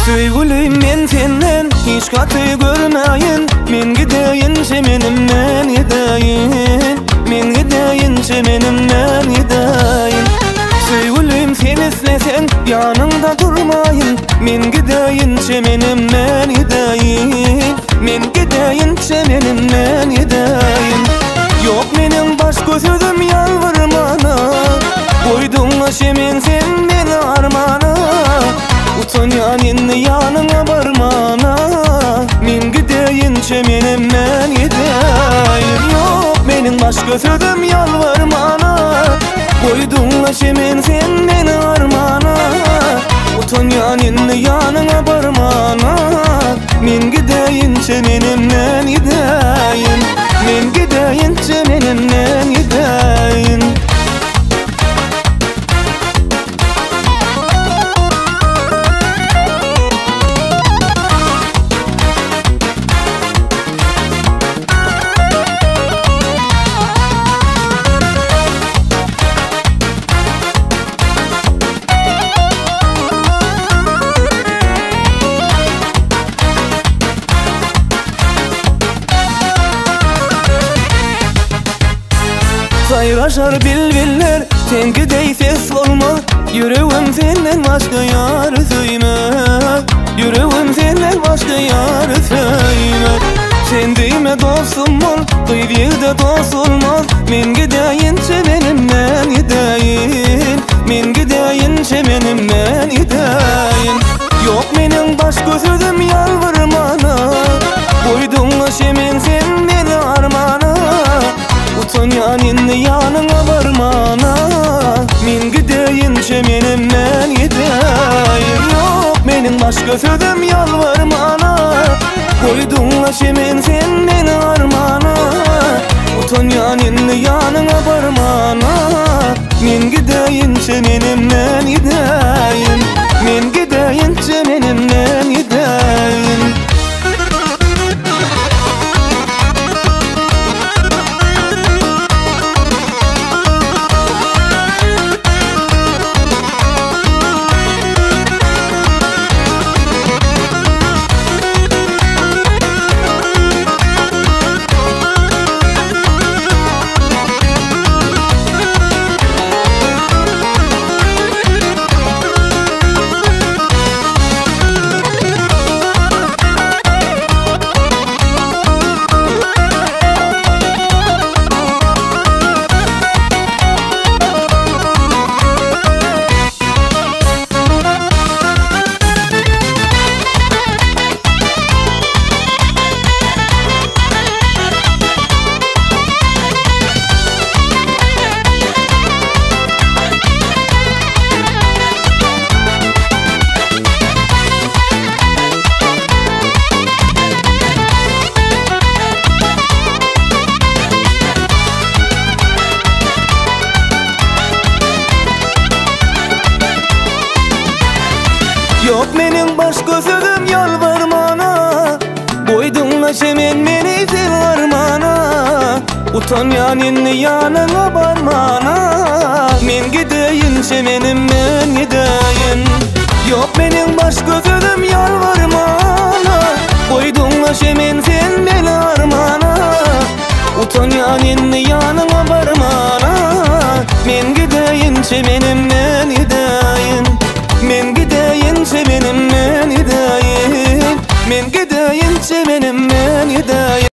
Söygülüyüm men senden hiç katı görmeyin. Men gideyince menimden gideyin. Men gideyince menimden gideyin. Söygülüyüm sen islesen yanında durmayın. Men gideyince menimden gideyin. Men gideyince menimden gideyin. Yok menin baş gözüdüm yalvarmana. Koydun aşemen sen beni armana. Utanyan inni yanına barmana. Men gideyince menimden gideyin. Yok menin baş gözüdüm yalvarmana. Koydun aşemen sen beni armana. Utanyan inni yanına barmana. Men gideyince menimden gideyin. Men gideyince menimden gideyin. Sayraşar bilbiller sen gidey ses olma. Yüreğim senden başka yar söyme. Yüreğim senden başka yar söyme. Sen deyme dostum ol, kıyviyede dost olmaz. Men gideyince menimden gideyin. Men gideyince menimden gideyin. Yok menin baş gözüdüm yalvarmana. Koydun aşemen sen beni armana. Utanyan inni yanına varmana. Men gideyince menimden gideyin. Yok menin baş gözüdüm yalvarmana. Koydun aşemen sen beni armana. Utanyan inni yanına varmana. Men gideyince menimden gideyin. Men gideyince menimden gideyin. Yok menin baş gözüdüm yalvarmana. Koydun aşemen beni sen armana. Utanyan inni yanına barmana. Men gideyince menimden gideyin. Yok menin baş gözüdüm yalvarmana. Koydun aşemen sen beni armana. Utanyan inni yanına barmana. Men gideyince menimden gideyin. Men gideyince menimden gideyin. Men gideyince menimden gideyin.